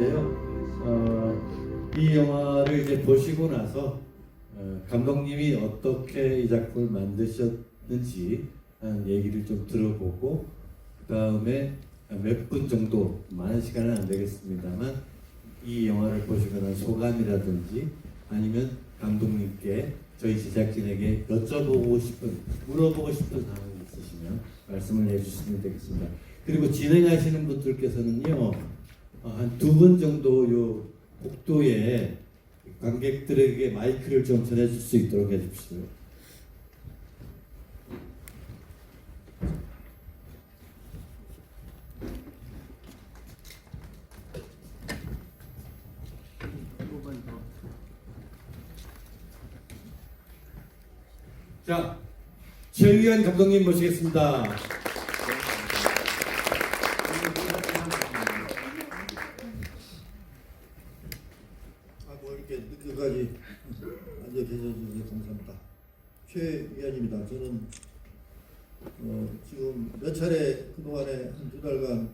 있는데요. 이 영화를 이제 보시고 나서 감독님이 어떻게 이 작품을 만드셨는지 하는 얘기를 좀 들어보고 그 다음에 몇 분 정도, 많은 시간은 안 되겠습니다만 이 영화를 보시고 난 소감이라든지 아니면 감독님께 저희 제작진에게 여쭤보고 싶은, 물어보고 싶은 사항이 있으시면 말씀을 해주시면 되겠습니다. 그리고 진행하시는 분들께서는요, 한 2분 정도 요 복도에 관객들에게 마이크를 좀 전해줄 수 있도록 해주십시오. 자, 최유현 감독님 모시겠습니다. 뭐 이렇게 늦게까지 앉아 계셔주셔서 감사합니다. 최위원입니다. 저는 지금 몇 차례 그동안에 한 2달간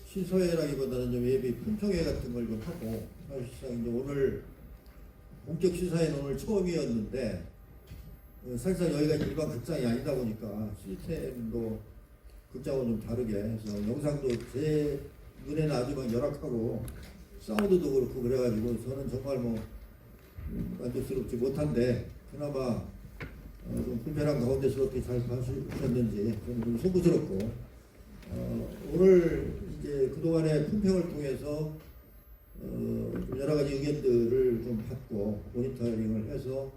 시사회라기보다는 좀 예비 품평회 같은 걸 좀 하고, 사실상 이제 오늘 본격 시사회는 오늘 처음이었는데 사실상 여기가 일반 극장이 아니다 보니까 시스템도 극장하고 좀 다르게 해서 영상도 제 눈에는 아주 막 열악하고 사운드도 그렇고 그래가지고 저는 정말 뭐 만족스럽지 못한데 그나마 좀 불편한 가운데스럽게 잘 봐주셨는지 저는 좀 소부스럽고, 오늘 이제 그동안의 품평을 통해서 좀 여러 가지 의견들을 좀 받고 모니터링을 해서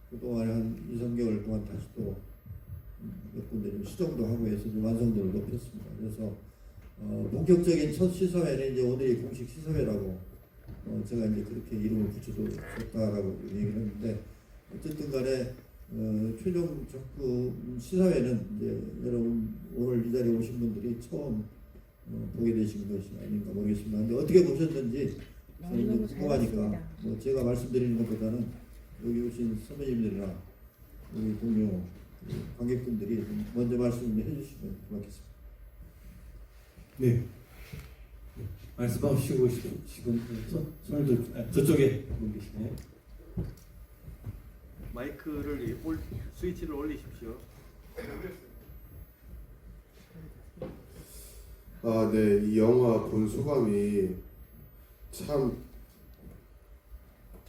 그동안에 한 2~3개월 동안 다시 또 몇 군데 좀 수정도 하고 해서 좀 완성도를 높였습니다. 그래서 본격적인 첫 시사회는 이제 오늘이 공식 시사회라고 제가 이제 그렇게 이름을 붙여줬다라고 얘기를 했는데, 어쨌든 간에 최종 작품 시사회는 이제 여러분 오늘 이 자리에 오신 분들이 처음 보게 되신 것이 아닌가 모르겠습니다. 근데 어떻게 보셨는지 저는 궁금하니까 뭐 제가 말씀드리는 것보다는 여기 오신 선배님들이나 우리 동료 관객분들이 먼저 말씀을 해주시면 고맙겠습니다. 네. 말씀하시고 지금 손을 저쪽에 분 계시네요. 마이크를 스위치를 올리십시오. 네, 이 영화 본 소감이 참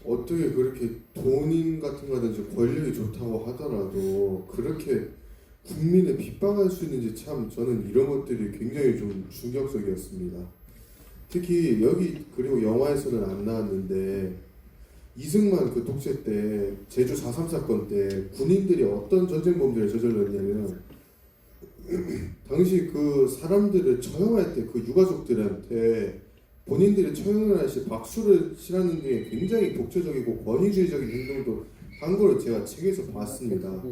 어떻게 그렇게 돈인 같은 거든지 권력이 좋다고 하더라도 그렇게 국민을 핍박할 수 있는지 참 저는 이런 것들이 굉장히 좀 충격적이었습니다. 특히 여기 그리고 영화에서는 안 나왔는데 이승만 그 독재 때 제주 4.3 사건 때 군인들이 어떤 전쟁 범죄를 저질렀냐면 당시 그 사람들을 처형할 때 그 유가족들한테 본인들이 처형을 할 시 박수를 치라는 게 굉장히 독재적이고 권위주의적인 행동도 한 걸 제가 책에서 봤습니다.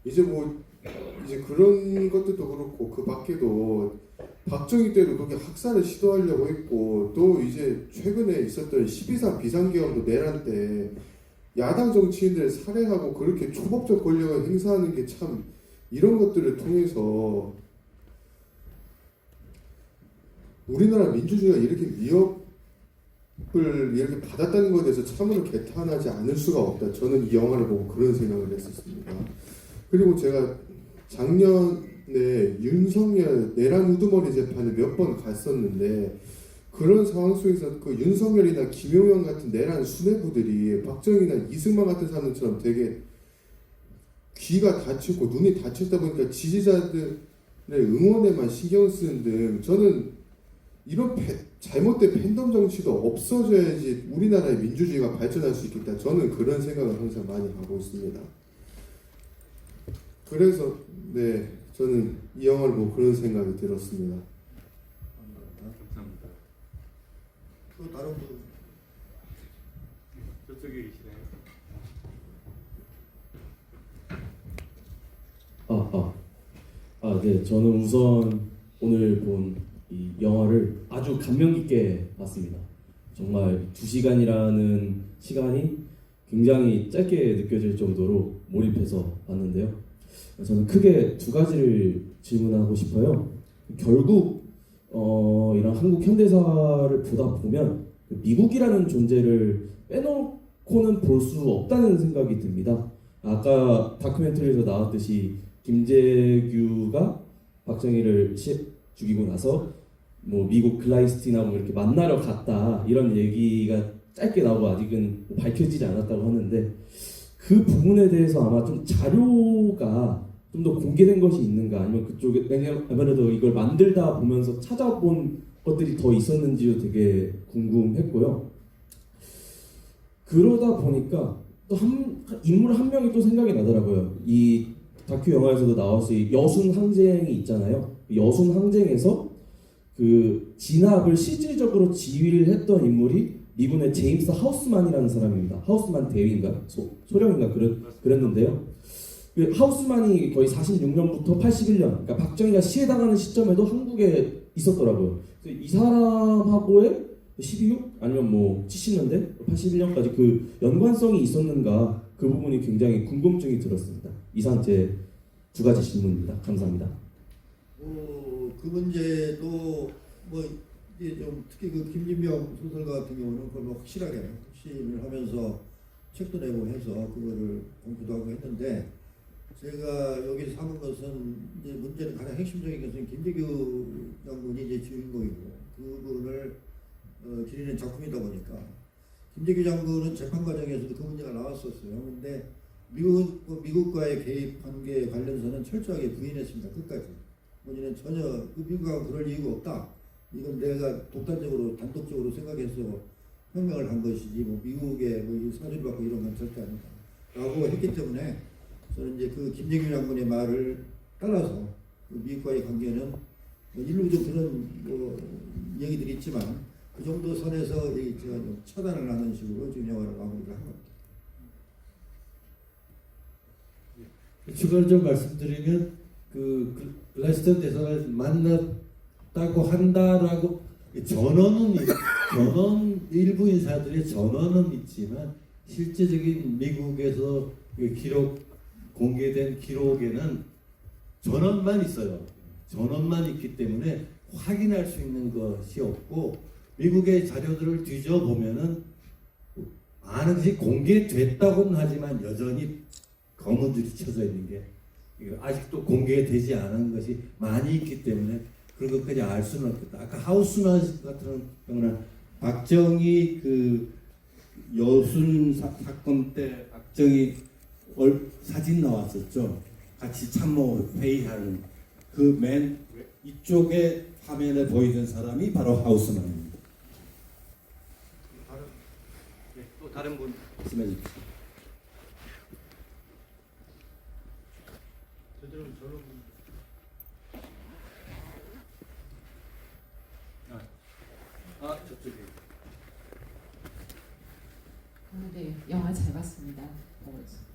이제 그런 것들도 그렇고 그 밖에도 박정희 때도 그렇게 학살을 시도하려고 했고, 또 이제 최근에 있었던 12.3 비상계엄도 내란 때 야당 정치인들 살해하고 그렇게 초법적 권력을 행사하는 게 참 이런 것들을 통해서 우리나라 민주주의가 이렇게 위협을 이렇게 받았다는 것에 대해서 참으로 개탄하지 않을 수가 없다. 저는 이 영화를 보고 그런 생각을 했었습니다. 그리고 제가 작년에 윤석열 내란 우두머리 재판에 몇 번 갔었는데 그런 상황 속에서 그 윤석열이나 김용현 같은 내란 수뇌부들이 박정희나 이승만 같은 사람들처럼 되게 귀가 다쳤고 눈이 다쳤다 보니까 지지자들의 응원에만 신경 쓰는 등, 저는 이런 잘못된 팬덤 정치도 없어져야지 우리나라의 민주주의가 발전할 수 있겠다. 저는 그런 생각을 항상 많이 하고 있습니다. 그래서 네, 저는 이 영화를 보고 그런 생각이 들었습니다. 감사합니다. 또 다른 분 저쪽에 계시네요. 네. 저는 우선 오늘 본 이 영화를 아주 감명 깊게 봤습니다. 정말 2시간이라는 시간이 굉장히 짧게 느껴질 정도로 몰입해서 봤는데요. 저는 크게 2가지를 질문하고 싶어요. 결국 이런 한국 현대사를 보다 보면 그 미국이라는 존재를 빼놓고는 볼 수 없다는 생각이 듭니다. 아까 다큐멘터리에서 나왔듯이 김재규가 박정희를 죽이고 나서 뭐 미국 글라이스틴하고 이렇게 만나러 갔다 이런 얘기가 짧게 나오고 아직은 밝혀지지 않았다고 하는데 그 부분에 대해서 아마 좀 자료가 좀 더 공개된 것이 있는가 아니면 그쪽에 아무래도 이걸 만들다 보면서 찾아본 것들이 더 있었는지도 되게 궁금했고요. 그러다 보니까 또 인물 한 명이 또 생각이 나더라고요. 이 다큐 영화에서도 나왔을 여순 항쟁이 있잖아요. 여순 항쟁에서 그 진압을 실질적으로 지휘를 했던 인물이 미군의 제임스 하우스만이라는 사람입니다. 하우스만 대위인가 소령인가 그랬는데요. 그 하우스만이 거의 46년부터 81년, 그러니까 박정희가 시해당하는 시점에도 한국에 있었더라고요. 그래서 이 사람하고의 12.6 아니면 뭐 70년대, 81년까지 그 연관성이 있었는가 그 부분이 굉장히 궁금증이 들었습니다. 이상 제 두 가지 질문입니다. 감사합니다. 그 문제도 뭐 이제 좀 특히 그 김진명 소설가 같은 경우는 그걸 뭐 확실하게 확신을 하면서 책도 내고 해서 그거를 공부도 하고 했는데 제가 여기서 삼은 것은 이제 문제는 가장 핵심적인 것은 김재규 장군이 이제 주인공이고 그분을 기리는 작품이다 보니까 김재규 장군은 재판 과정에서도 그 문제가 나왔었어요. 근데 미국과의 개입 관계 관련서는 철저하게 부인했습니다. 끝까지. 본인은 전혀 미국하고 그럴 이유가 없다. 이건 내가 독단적으로 단독적으로 생각해서 혁명을 한 것이지 뭐 미국의 뭐 사주를 받고 이런 건 절대 아니다. 라고 했기 때문에 저는 이제 그 김재규 장군의 말을 따라서 그 미국과의 관계는 뭐 일부 좀 그런 뭐 얘기들이 있지만 그 정도 선에서 제가 좀 차단을 하는 식으로 지금 영화를 마무리를 한 겁니다. 추가로 좀 말씀드리면 그 글라스턴 대사를 만났다고 한다라고 전언은 일부 인사들의 전언은 있지만 실제적인 미국에서 기록 공개된 기록에는 전언만 있어요. 전언만 있기 때문에 확인할 수 있는 것이 없고 미국의 자료들을 뒤져 보면은 많은 것이 공개됐다고는 하지만 여전히 검은 줄이 쳐져 있는 게 아직도 공개되지 않은 것이 많이 있기 때문에 그런 것까지 알 수는 없겠다. 아까 하우스만 같은 경우는 박정희 그 여순 사건 때 박정희 사진 나왔었죠. 같이 참모 회의하는 그 맨 이쪽에 화면에 보이던 사람이 바로 하우스만입니다. 또 다른 분 말씀해 주십시오. 저런 저쪽에 네, 영화 잘 봤습니다.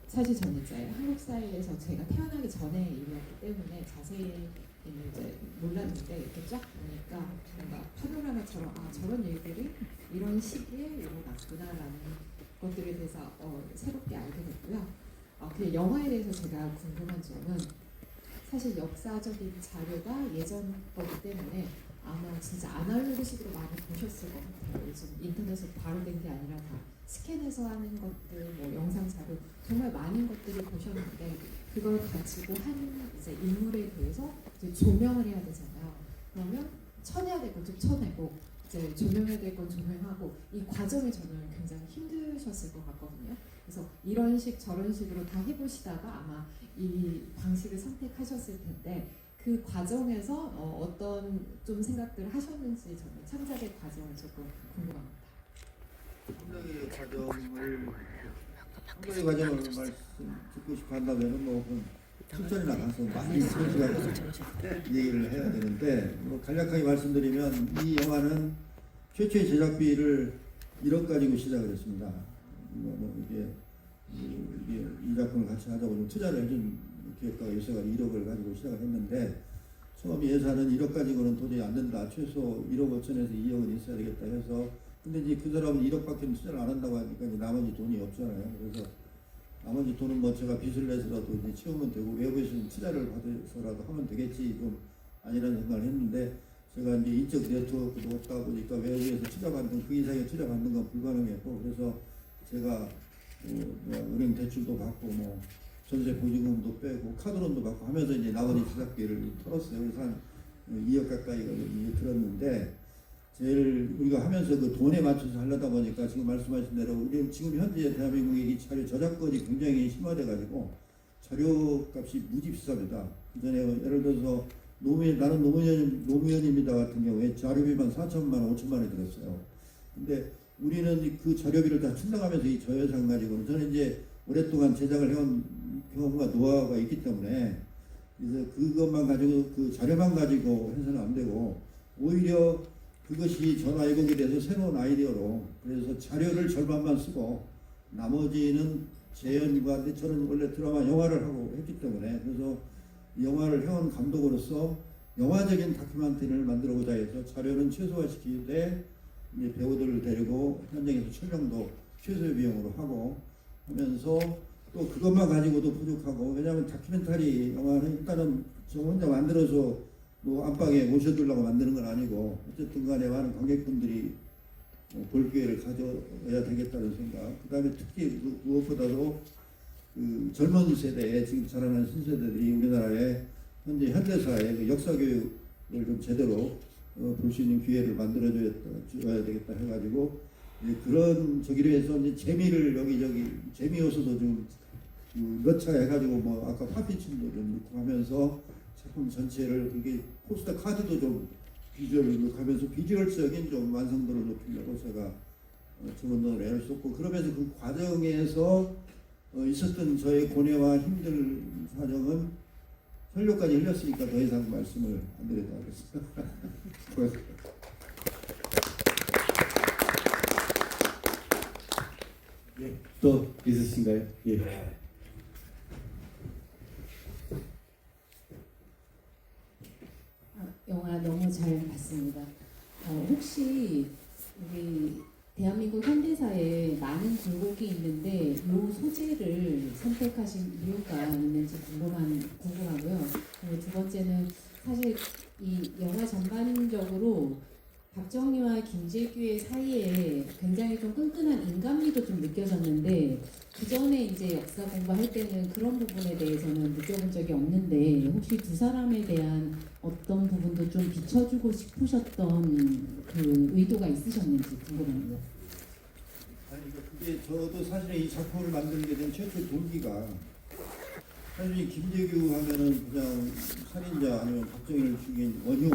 사실 저는 이제 한국 사회에서 제가 태어나기 전에 일이었기 때문에 자세히 이제 몰랐는데 이렇게 쫙 보니까 뭔가 파노라마처럼 저런 일들이 이런 시기에 일어났구나라는 것들에 대해서 새롭게 알게 됐고요. 그 영화에 대해서 제가 궁금한 점은 사실 역사적인 자료가 예전 거기 때문에 아마 진짜 아날로그식으로 많이 보셨을 것 같아요. 요즘 인터넷으로 바로 된 게 아니라 다 스캔해서 하는 것들, 뭐 영상 자료 정말 많은 것들을 보셨는데 그걸 가지고 한 이제 인물에 대해서 이제 조명을 해야 되잖아요. 그러면 쳐내야 될 건 좀 쳐내고 이제 조명해야 될 건 조명하고 이 과정이 저는 굉장히 힘드셨을 것 같거든요. 그래서 이런 식 저런 식으로 다 해보시다가 아마 이 방식을 선택하셨을 텐데 그 과정에서 어떤 좀 생각들을 하셨는지 저는 창작의 과정을 조금 궁금합니다. 창작의 과정을 말씀 듣고 싶어 한다면 뭐 출전이나 가서 많이 시간 얘기를 해야 되는데 뭐 간략하게 말씀드리면 이 영화는 최초의 제작비를 1억 가지고 시작을 했습니다. 이게 이 작품을 같이 하자고 좀 투자를 해준 기획가가 있어서 1억을 가지고 시작을 했는데 처음 예산은 1억 가지고는 도저히 안 된다. 최소 1억 5천에서 2억은 있어야 되겠다 해서 근데 이제 그 사람은 1억밖에 투자를 안 한다고 하니까 이제 나머지 돈이 없잖아요. 그래서 나머지 돈은 뭐 제가 빚을 내서라도 이제 채우면 되고 외부에서 투자를 받아서라도 하면 되겠지 좀 아니라는 생각을 했는데 제가 이제 인적 네트워크도 없다 보니까 외국에서 투자받는 그 이상의 투자받는 건 불가능했고 그래서 제가 은행 대출도 받고 뭐 전세 보증금도 빼고 카드론도 받고 하면서 이제 나머지 주작비를 털었어요. 그래서 한 2억 가까이가 이제 들었는데 제일 우리가 하면서 그 돈에 맞춰서 하려다 보니까 지금 말씀하신 대로 우리 지금 현재 대한민국의 이 자료 저작권이 굉장히 심화돼 가지고 자료값이 무지 비쌉니다. 그전에 예를 들어서 나는 노무현입니다 같은 경우에 자료비만 4천만 원, 5천만 원이 들었어요. 근데 우리는 그 자료비를 다 충당하면서 이 저예산 가지고는 저는 이제 오랫동안 제작을 해온 경험과 노하우가 있기 때문에 그래서 그것만 가지고 그 자료만 가지고 해서는 안 되고 오히려 그것이 전 아이곡에 대해서 새로운 아이디어로 그래서 자료를 절반만 쓰고 나머지는 재현과 근데 저는 원래 드라마 영화를 하고 했기 때문에 그래서 영화를 해온 감독으로서 영화적인 다큐멘터리를 만들어보자 해서 자료는 최소화시키되 이제 배우들을 데리고 현장에서 촬영도 최소의 비용으로 하고 하면서 또 그것만 가지고도 부족하고 왜냐하면 다큐멘터리 영화는 일단은 저 혼자 만들어서 뭐 안방에 모셔두려고 만드는 건 아니고 어쨌든 간에 많은 관객분들이 볼 기회를 가져야 되겠다는 생각 그 다음에 특히 무엇보다도 그 젊은 세대에 지금 자라는 신세대들이 우리나라의 현재 현대사의 그 역사 교육을 좀 제대로 볼 수 있는 기회를 만들어줘야 되겠다 해가지고 그런 저기로 해서 이제 재미를 여기저기 재미 요소도 좀 넣자 해가지고 뭐 아까 파피춤도 좀 넣고 하면서 작품 전체를 그게 포스터 카드도 좀 비주얼을 넣고 하면서 비주얼적인 좀 완성도를 높이려고 제가 주문을 애를 쏟고 그러면서 그 과정에서 있었던 저의 고뇌와 힘들 사정은 혈료까지 흘렸으니까 더 이상 말씀을 안 드리도록 하겠습니다. 예, 또 있으신가요? 예. 영화 너무 잘 봤습니다. 혹시 우리 대한민국 현대사에 많은 굴곡이 있는데 이 소재를 선택하신 이유가 있는지 궁금하고요. 그리고 두 번째는 사실 이 영화 전반적으로 박정희와 김재규의 사이에 굉장히 좀 끈끈한 인간미도 좀 느껴졌는데 그 전에 이제 역사 공부할 때는 그런 부분에 대해서는 느껴본 적이 없는데 혹시 두 사람에 대한 어떤 부분도 좀 비춰주고 싶으셨던 그 의도가 있으셨는지 궁금합니다. 아니 그게 저도 사실 이 작품을 만들게 된 최초 동기가 사실 김재규 하면은 그냥 살인자 아니면 박정희를 죽인 원흉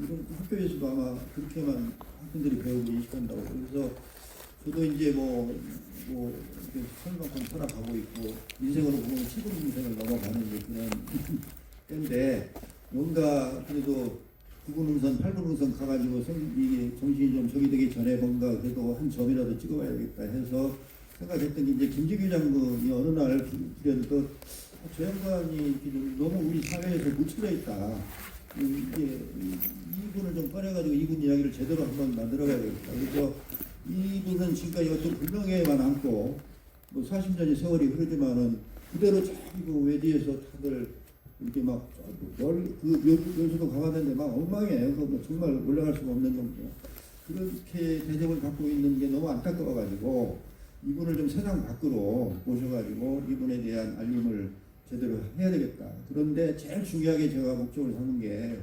이런 학교에서도 아마 그렇게만 학생들이 배우고 인식한다고 그래서 저도 이제 이렇게 설만큼 살아가고 있고 인생으로 보면 최고 인생을 넘어가는 이제 그런 때인데 뭔가 그래도 9군능선, 8군능선 가가지고 이게 정신이 좀 저기 되기 전에 뭔가 그래도 한 점이라도 찍어봐야겠다 해서 생각했던 게 이제 김재규 장군이 어느 날 그래도 저 양반이 너무 우리 사회에서 묻혀져 있다. 이게 이분을 좀 꺼내가지고 이분 이야기를 제대로 한번 만들어가야 되겠다. 그래서 이분은 지금까지 어떤 불명예만 안고 뭐 40년의 세월이 흐르지만은 그대로 자꾸 외지에서 다들 이렇게 그 요소도 강화되는데 막 엉망이에요. 뭐 정말 올라갈 수가 없는 정도. 그렇게 대접을 받고 있는 게 너무 안타까워가지고 이분을 좀 세상 밖으로 모셔가지고 이분에 대한 알림을 제대로 해야 되겠다. 그런데 제일 중요하게 제가 목적을 삼은 게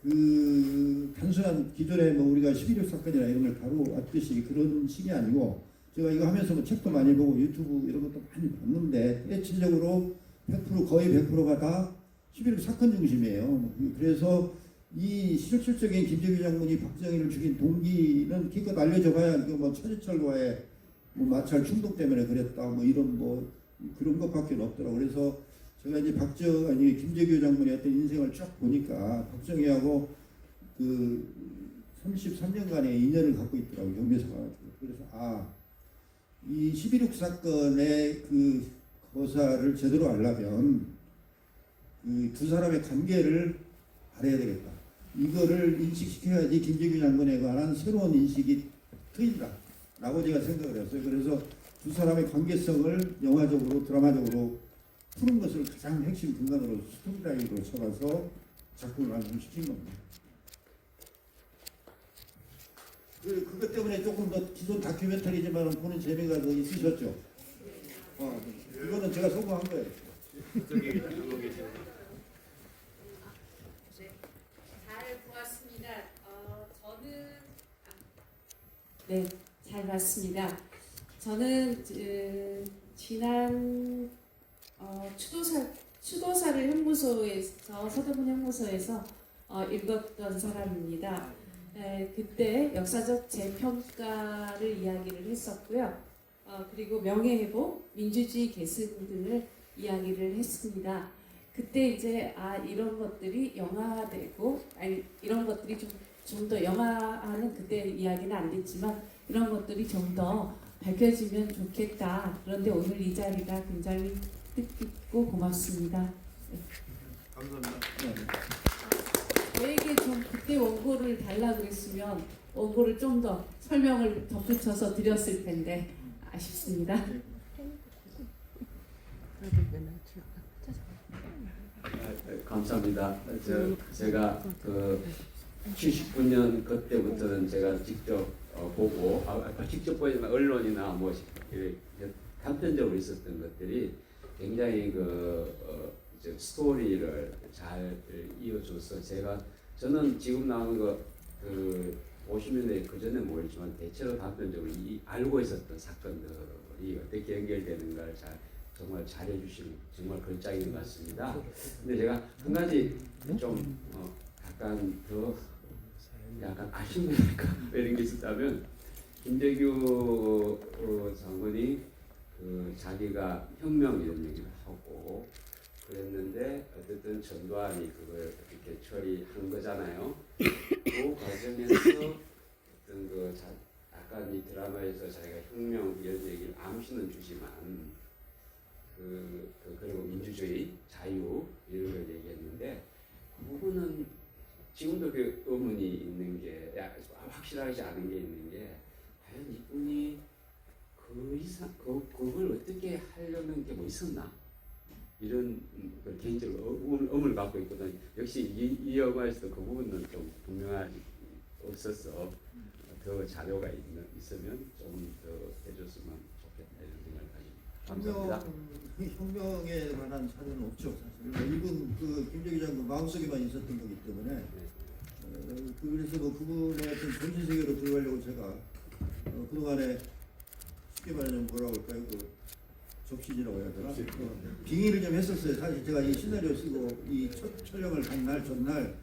그 단순한 기존에 뭐 우리가 11.6 사건이나 이런 걸 다루었듯이 그런 식이 아니고 제가 이거 하면서 뭐 책도 많이 보고 유튜브 이런 것도 많이 봤는데 대체적으로 100% 거의 100%가 다 11.6 사건 중심이에요. 그래서 이 실질적인 김재규 장군이 박정희를 죽인 동기는 기껏 알려져봐야 이거 뭐 최재철과의 뭐 마찰 충동 때문에 그랬다 뭐 이런 뭐 그런 것밖에 없더라고. 그래서 제가 이제 김재규 장군의 어떤 인생을 쭉 보니까 박정희하고 그 33년간의 인연을 갖고 있더라고 경매사가. 그래서 이 11.6 사건의 그 거사를 제대로 알려면 그 두 사람의 관계를 알아야 되겠다. 이거를 인식시켜야지 김재규 장군에 관한 새로운 인식이 트인다. 라고 제가 생각을 했어요. 그래서 두 사람의 관계성을 영화적으로 드라마적으로 푸는 것을 가장 핵심 근간으로 스토리라인으로 쳐가서 작품을 완성시킨 겁니다. 그것 때문에 조금 더 기존 다큐멘터리지만 보는 재미가 더 있으셨죠. 이거는 제가 성공한 거예요. 잘 보았습니다. 네, 잘 봤습니다. 저는 지난 추도사를 형무소에서 서대문 형무소에서 읽었던 사람입니다. 그때 역사적 재평가를 이야기를 했었고요. 그리고 명예회복, 민주주의 계승 등을 이야기를 했습니다. 그때 이제 이런 것들이 영화화되고 이런 것들이 좀 더 영화화는 그때 이야기는 안 됐지만 이런 것들이 좀 더 밝혀지면 좋겠다. 그런데 오늘 이 자리가 굉장히 뜻깊고 고맙습니다. 감사합니다. 저에게 좀 그때 원고를 달라 그랬으면 원고를 좀 더 설명을 덧붙여서 드렸을 텐데 아쉽습니다. 감사합니다. 제가 79년 그때부터는 제가 직접 보고 직접 보지만 언론이나 뭐 단편적으로 있었던 것들이 굉장히 스토리를 잘 이어줘서 저는 지금 나오는 거 50년대 그 전에 모르지만 대체로 단편적으로 알고 있었던 사건들이 어떻게 연결되는가를 정말 잘해주신 정말 걸작인 것 같습니다. 근데 제가 한 가지 좀 약간 아쉬운 거니까 이런 게 있었다면 김대규 장관이 자기가 혁명 이런 얘기를 하고 그랬는데 어쨌든 전두환이 그걸 이렇게 처리한 거잖아요. 그 과정에서 어떤 약간 이 드라마에서 자기가 혁명 이런 얘기를 암시는 주지만 그리고 민주주의, 자유 이런 걸 얘기했는데 그 부분은 지금도 그 의문이 있는 게 확실하지 않은 게 있는 게 과연 이분이 그걸 어떻게 하려는 게 뭐 있었나 이런 개인적으로 의문을 갖고 있거든. 역시 이 영화에서 그 부분은 좀 분명하지 없어서 더 자료가 있으면 좀 더 해줬으면 좋겠다 이런 생각을 가지고 감사합니다. 혁명에 관한 사례는 없죠. 사실 이분 김대규 장군 마음속에만 있었던 거기 때문에 그래서 그분의 어떤 전신 세계로 들어가려고 제가 그동안에 쉽게 말하면 뭐라고 할까요? 적시지라고 해야 되나? 빙의를 좀 했었어요. 사실 제가 이 시나리오 쓰고 이 첫 촬영을 간 날 전날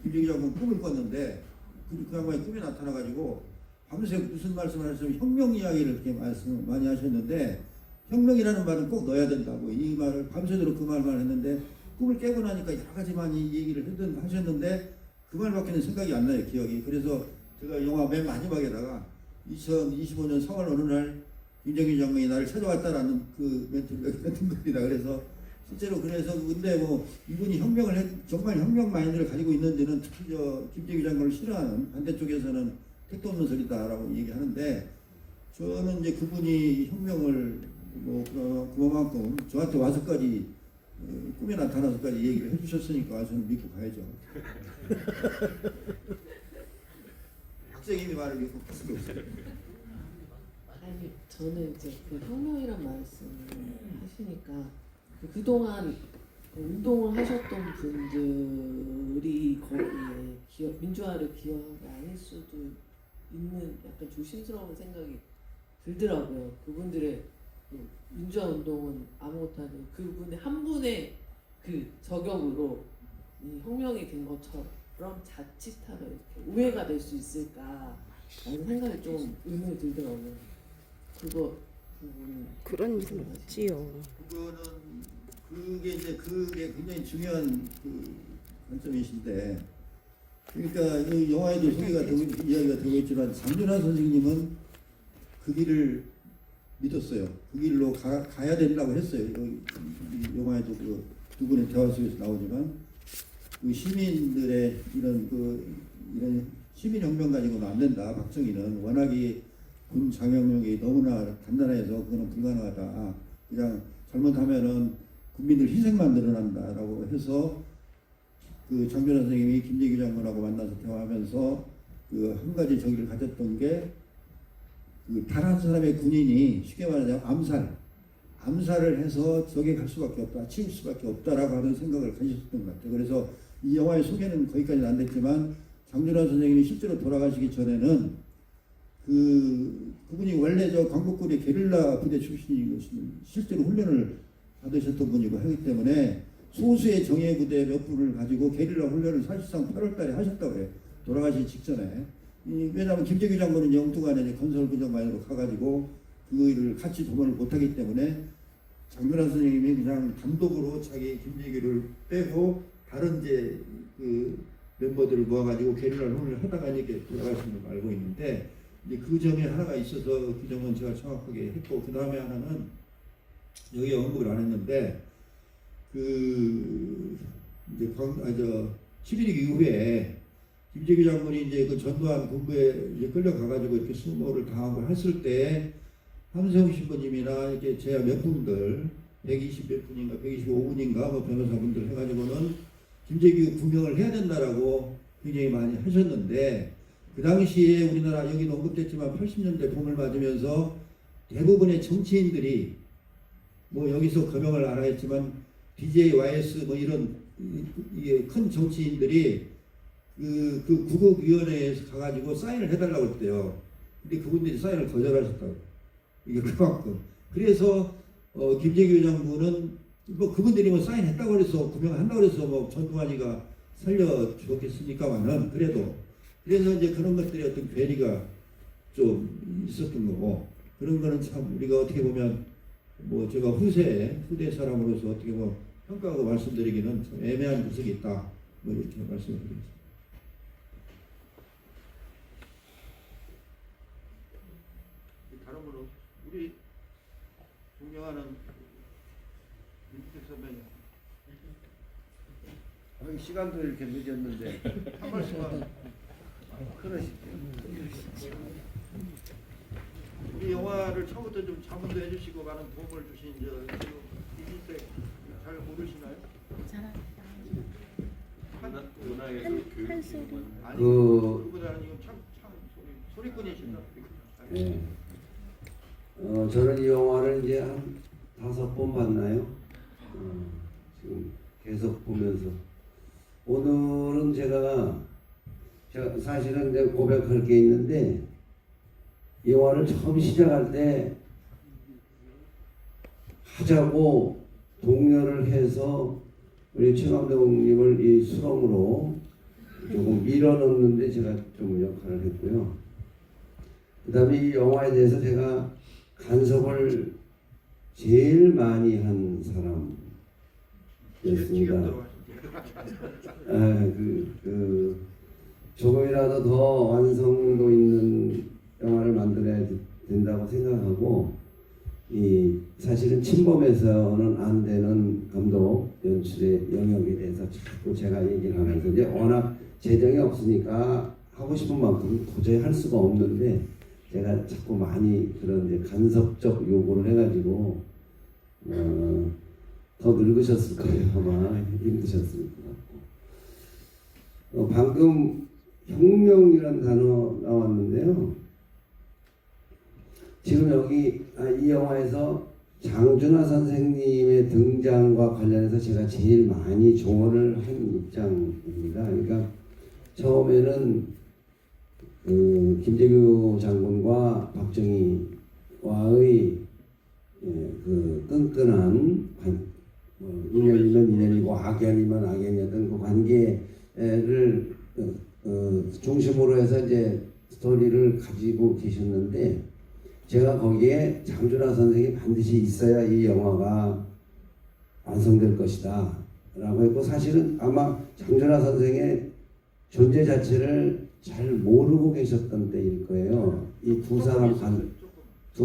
김대규 장군 꿈을 꿨는데 그 양반이 꿈에 나타나가지고 밤새 무슨 말씀을 하시면 혁명 이야기를 이렇게 말씀 많이 하셨는데 혁명이라는 말은 꼭 넣어야 된다고 이 말을 밤새도록 그 말만 했는데 꿈을 깨고 나니까 여러 가지 많이 얘기를 하셨는데 그 말밖에는 생각이 안 나요. 기억이. 그래서 제가 영화 맨 마지막에다가 2025년 3월 어느 날 김정일 장관이 나를 찾아왔다라는 그 멘트를 했던 겁니다. 그래서 실제로 그래서 근데 뭐 이분이 정말 혁명 마인드를 가지고 있는지는 특히 김대규 장관을 싫어하는 반대쪽에서는 택도 없는 소리다라고 얘기하는데 저는 이제 그분이 혁명을 그만큼 저한테 와서까지 꿈에 나타나서까지 얘기를 해주셨으니까 저는 믿고 가야죠. 학생님이 말을 믿고 갈 수가 없어요. 아니 저는 이제 그 혁명이란 말씀을 하시니까 그동안 운동을 하셨던 분들이 거기에 민주화를 기여한 게 아닐 수도 있는 약간 조심스러운 생각이 들더라고요. 그분들의 민주화 운동은 아무것도 아니고 그분의 한 분의 그 저격으로 이 혁명이 된 것처럼 자칫하면 이렇게 오해가 될 수 있을까라는 생각이 좀 의문이 들더라고요. 그런 일은 없지요. 그게 굉장히 중요한 관점이신데, 그러니까 이 영화에도 이야기가 되고 있지만 장준하 선생님은 그 길을 믿었어요. 그 길로 가야 된다고 했어요. 이 영화에도 두 분의 대화 속에서 나오지만 시민들의 이런 시민혁명 가지고는 안 된다. 박정희는 워낙에 군 장영력이 너무나 간단해서 그거는 불가능하다. 그냥 잘못하면은 국민들 희생만 늘어난다라고 해서 장준하 선생님이 김대규 장군하고 만나서 대화하면서 그 한 가지 정의를 가졌던 게 그 단 한 사람의 군인이 쉽게 말하자면 암살을 해서 적에 갈 수밖에 없다, 치울 수밖에 없다라고 하는 생각을 가지셨던 것 같아요. 그래서 이 영화의 소개는 거기까지는 안 됐지만 장준하 선생님이 실제로 돌아가시기 전에는 그분이 원래 저 광복군의 게릴라 부대 출신이고 실제로 훈련을 받으셨던 분이고 하기 때문에 소수의 정예 부대 몇 분을 가지고 게릴라 훈련을 사실상 8월달에 하셨다고 해요. 돌아가시기 직전에. 왜냐하면 김재규 장군은 영두관에 건설부장관으로 가가지고 그 일을 같이 도모를 못하기 때문에 장준하 선생님이 그냥 단독으로 자기 김재규를 빼고 다른 이제 그 멤버들을 모아가지고 게릴라 훈련을 하다가 이렇게 돌아가신 걸 알고 있는데 이제 그 점에 하나가 있어서 그 점은 제가 정확하게 했고 그 다음에 하나는 여기 언급을 안 했는데 그 이제 11.2 이후에 김재규 장군이 이제 그 전두환 군부에 이제 끌려가가지고 이렇게 수모를 당하고 했을 때 함세웅 신부님이나 이렇게 제야 몇 분들 120 몇 분인가 125분인가 뭐 변호사분들 해가지고는 김재규 구명을 해야 된다라고 굉장히 많이 하셨는데 그 당시에 우리나라 여기는 언급됐지만 80년대 봄을 맞으면서 대부분의 정치인들이 뭐 여기서 거명을 안 하겠지만 DJ, YS 뭐 이런 이게 큰 정치인들이 그 구국위원회에서 가가지고 사인을 해달라고 했대요. 근데 그분들이 사인을 거절하셨다고. 이게 그만큼. 그래서 김재규 장군은 뭐 그분들이 뭐 사인했다고 그래서 구명한다고 그래서 뭐 전두환이가 살려주었겠습니까만은 그래도 그래서 이제 그런 것들이 어떤 괴리가 좀 있었던 거고 그런 거는 참 우리가 어떻게 보면 뭐 제가 후대 사람으로서 어떻게 뭐 평가하고 말씀드리기는 좀 애매한 구석이 있다. 뭐 이렇게 말씀을 드리겠습니다. 다른 분은 우리 존경하는 윤택 선배님. 시간도 이렇게 늦었는데 한 말씀만 그러시죠. 우리 영화를 처음부터 좀 자문도 해주시고 많은 도움을 주신 윤택 잘 모르시나요? 잘합니다. 문화에서 교육은 아니 그보다는 이건 참 소리꾼이십니다. 네. 저는 이 영화를 이제 한 5번 봤나요? 지금 계속 보면서 오늘은 제가 사실은 이제 고백할 게 있는데 이 영화를 처음 시작할 때 하자고 독려를 해서 우리 최 감독님을 이 수렁으로 조금 밀어넣는데 제가 좀 역할을 했고요. 그 다음에 이 영화에 대해서 제가 간섭을 제일 많이 한 사람이었습니다. 조금이라도 더 완성도 있는 영화를 만들어야 된다고 생각하고 사실은 침범해서는 안 되는 감독 연출의 영역에 대해서 자꾸 제가 얘기를 하면서 이제 워낙 재정이 없으니까 하고 싶은 만큼 도저히 할 수가 없는데 제가 자꾸 많이 그런 이제 간섭적 요구를 해가지고 더 늙으셨을 거예요. 아마 힘드셨을 것 같고 방금 혁명이라는 단어 나왔는데요. 지금 여기 이 영화에서 장준하 선생님의 등장과 관련해서 제가 제일 많이 조언을 한 입장입니다. 그러니까 처음에는 김재규 장군과 박정희와의 그 끈끈한 인연이면 인연이고 악연이면 악연이었던 그 관계를 중심으로 해서 이제 스토리를 가지고 계셨는데 제가 거기에 장준하 선생이 반드시 있어야 이 영화가 완성될 것이다 라고 했고 사실은 아마 장준하 선생의 존재 자체를 잘 모르고 계셨던 때일 거예요. 이 두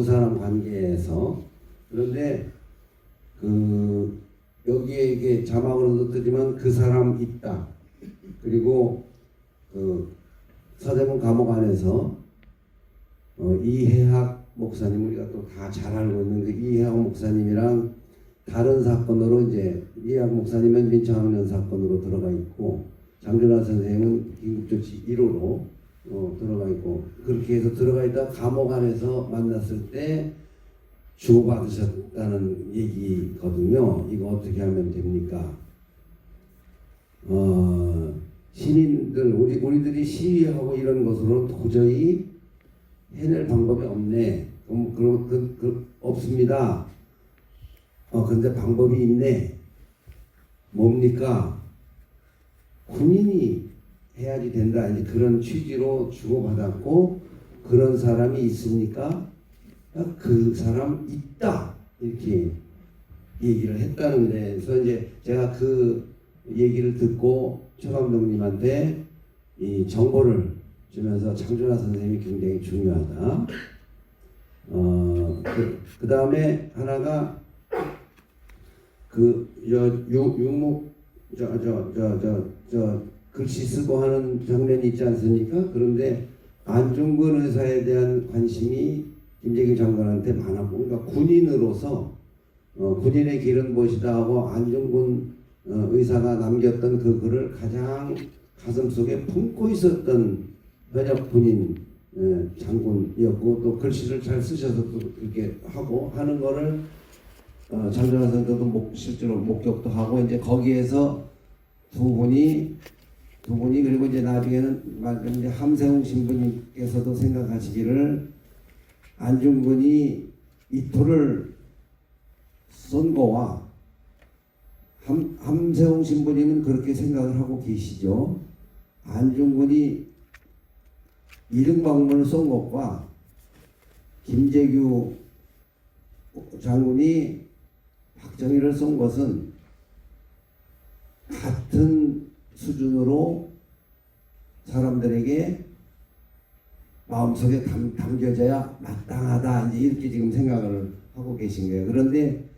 사람 관계에서. 그런데 여기에 이게 자막으로도 뜨지만 그 사람 있다. 그리고 서대문 감옥 안에서 이해학 목사님 우리가 또 다 잘 알고 있는 그 이해학 목사님이랑 다른 사건으로 이제 이해학 목사님은 민청학년 사건으로 들어가 있고 장준하 선생님은 긴급조치 1호로 들어가 있고 그렇게 해서 들어가 있다 감옥 안에서 만났을 때 주고받으셨다는 얘기거든요. 이거 어떻게 하면 됩니까? 시민들 우리들이 시위하고 이런 것으로 도저히 해낼 방법이 없네. 없습니다. 근데 방법이 있네. 뭡니까? 군인이 해야지 된다. 이제 그런 취지로 주고받았고 그런 사람이 있습니까? 그 사람 있다. 이렇게 얘기를 했다는 데서 이제 제가 그 얘기를 듣고 최 감독님한테 이 정보를 주면서 장준하 선생님이 굉장히 중요하다. 그 다음에 하나가 그 유목 글씨 쓰고 하는 장면이 있지 않습니까? 그런데 안중근 의사에 대한 관심이 김재규 장관한테 많았고, 그러니까 군인으로서 군인의 길은 무엇이다 하고 안중근 의사가 남겼던 그 글을 가장 가슴속에 품고 있었던 현역 군인 장군이었고 또 글씨를 잘 쓰셔서 또 그렇게 하고 하는 거를 장준하 선생도 실제로 목격도 하고 이제 거기에서 두 분이 그리고 이제 나중에는 이제 함세웅 신부님께서도 생각하시기를 안중근이 이토를 쏜 거와 함세웅 신부님은 그렇게 생각을 하고 계시죠. 안중근이 이등방문을 쏜 것과 김재규 장군이 박정희를 쏜 것은 같은 수준으로 사람들에게 마음속에 담겨져야 마땅하다 이제 이렇게 지금 생각을 하고 계신 거예요. 그런데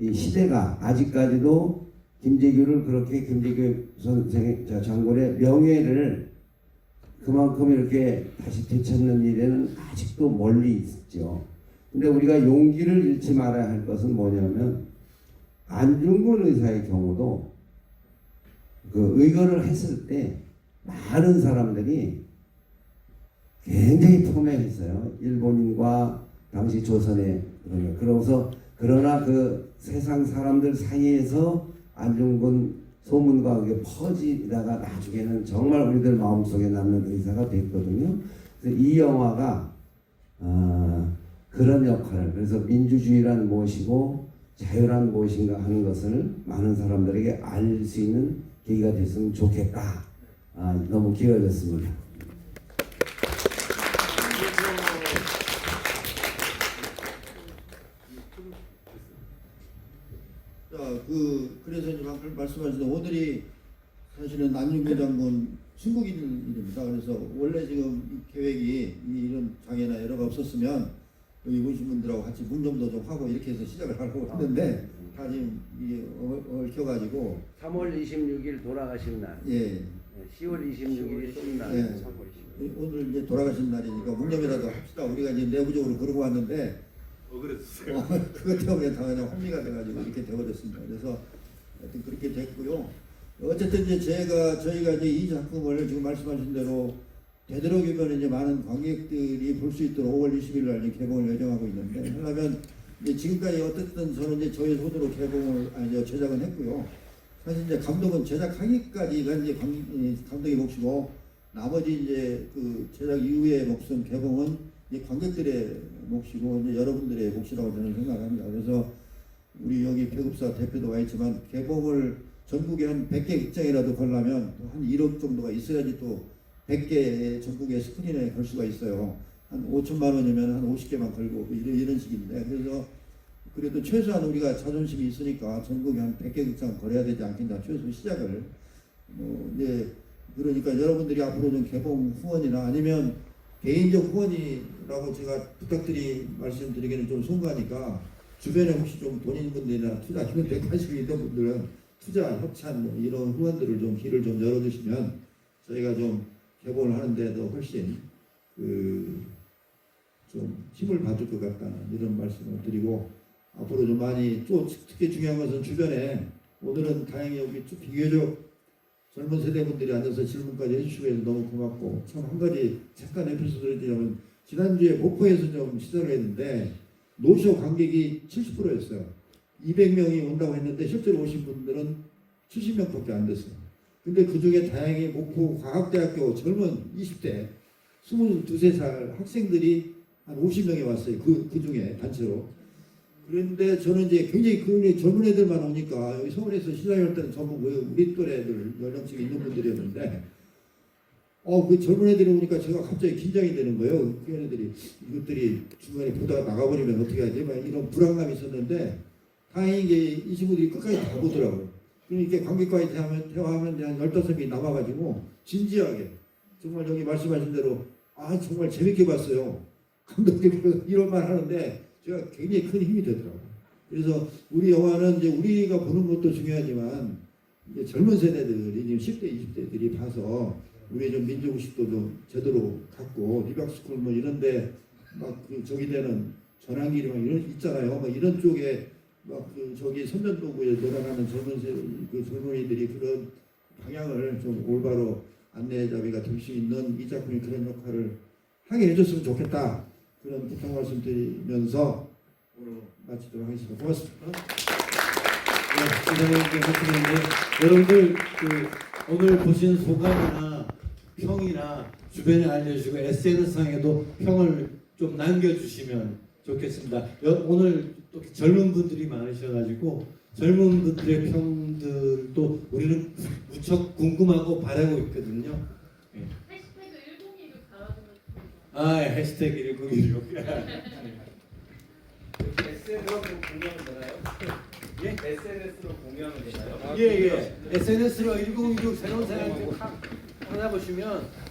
이 시대가 아직까지도 김재규를 그렇게 김재규 선생 장군의 명예를 그만큼 이렇게 다시 되찾는 일에는 아직도 멀리 있죠. 근데 우리가 용기를 잃지 말아야 할 것은 뭐냐면 안중근 의사의 경우도 그 의거를 했을 때 많은 사람들이 굉장히 폄훼했어요. 일본인과 당시 조선의 그러나 그 세상 사람들 사이에서 안중근 소문과 그게 퍼지다가 나중에는 정말 우리들 마음속에 남는 의사가 됐거든요. 그래서 이 영화가 그런 역할을, 그래서 민주주의란 무엇이고 자유란 무엇인가 하는 것을 많은 사람들에게 알 수 있는 계기가 됐으면 좋겠다. 너무 길어졌습니다. 그래서 이제 말씀하신 오늘이 사실은 안중근 장군 순국일입니다. 그래서 원래 지금 이 계획이 이런 장애나 여러가 없었으면 여기 오신 분들하고 같이 뭉점도 좀 하고 이렇게 해서 시작을 하려고 했는데 다 지금 이게 얽혀가지고 3월 26일 돌아가신 날. 예. 10월 26일이 신날. 예. 오늘 이제 돌아가신 날이니까 뭉점이라도 합시다. 우리가 이제 내부적으로 그러고 왔는데 그랬어요. 그것 때문에 당연히 혼미가 돼가지고 이렇게 되어버렸습니다. 그래서 하여튼 그렇게 됐고요. 어쨌든 이제 저희가 이제 이 작품을 지금 말씀하신 대로 되도록이면 이제 많은 관객들이 볼 수 있도록 5월 20일 날 개봉을 예정하고 있는데 하려면 이제 지금까지 어쨌든 저는 이제 저희 손으로 제작은 했고요. 사실 이제 감독은 제작하기까지가 이제 감독의 몫이고 나머지 이제 그 제작 이후의 몫은 개봉은 이제 관객들의 몫이고 이제 여러분들의 몫이라고 저는 생각합니다. 그래서 우리 여기 배급사 대표도 와 있지만 개봉을 전국에 한 100개 극장이라도 걸려면 한 1억 정도가 있어야지 또 100개 전국의 스크린에 걸 수가 있어요. 한 5천만 원이면 한 50개만 걸고 이런 식인데 그래서 그래도 최소한 우리가 자존심이 있으니까 전국에 한 100개 극장 걸어야 되지 않겠나 최소 시작을 이제 그러니까 여러분들이 앞으로 좀 개봉 후원이나 아니면 개인적 후원이라고 제가 말씀드리기는 좀 송구하니까 주변에 혹시 좀 본인분들이나 투자 기능에 관심이 있는 분들은 투자 협찬 이런 후원들을 좀 길을 좀 열어주시면 저희가 좀 개봉을 하는데도 훨씬 좀 힘을 받을 것 같다는 이런 말씀을 드리고 앞으로 좀 많이 또 특히 중요한 것은 주변에 오늘은 다행히 여기 비교적 젊은 세대분들이 앉아서 질문까지 해주시고 해서 너무 고맙고, 참 한 가지 잠깐 에피소드를 드리자면, 지난주에 목포에서 좀 시사를 했는데 노쇼 관객이 70%였어요. 200명이 온다고 했는데 실제로 오신 분들은 70명밖에 안 됐어요. 근데 그 중에 다행히 목포 과학대학교 젊은 20대 22살 학생들이 한 50명이 왔어요. 그 중에 단체로. 그런데 저는 이제 굉장히 그 젊은 애들만 오니까, 여기 서울에서 시사할 때는 전부 우리 또래들 연령층이 있는 분들이었는데, 그 젊은 애들이 오니까 제가 갑자기 긴장이 되는 거예요. 그 애들이 이것들이 중간에 보다가 나가버리면 어떻게 하지? 막 이런 불안감이 있었는데, 다행히 이제 이 친구들이 끝까지 다 보더라고요. 그러니까 관객과의 대화하면 한 15명이 남아가지고 진지하게 정말 여기 말씀하신 대로 정말 재밌게 봤어요. 감독님이 이런 말 하는데 제가 굉장히 큰 힘이 되더라고요. 그래서 우리 영화는 이제 우리가 보는 것도 중요하지만 이제 젊은 세대들이 지금 10대, 20대들이 봐서 우리의 좀 민족의식도 좀 제대로 갖고 리박스쿨 뭐 이런데 막 그 저기 되는 전환길이 막 이런 있잖아요. 막 이런 쪽에 막 그 저기 선전도구에 놀아나는 젊은이들이 그런 방향을 좀 올바로 안내자비가 될 수 있는 이 작품이 그런 역할을 하게 해줬으면 좋겠다. 그런 부탁 말씀드리면서 오늘 마치도록 하겠습니다. 고맙습니다. 네, 여러분들 오늘 보신 소감이나 평이나 주변에 알려주시고 SNS상에도 평을 좀 남겨주시면 좋겠습니다. 오늘 또 젊은 분들이 많으셔가지고 젊은 분들의 평들도 우리는 무척 궁금하고 바라고 있거든요. 네. 해시태그 1016 달아주면 해시태그 1016. SNS로 공유하면 되나요? 예? SNS로 공유하면 되나요? 예. SNS로 1016 새로운 사람들 찾아보시면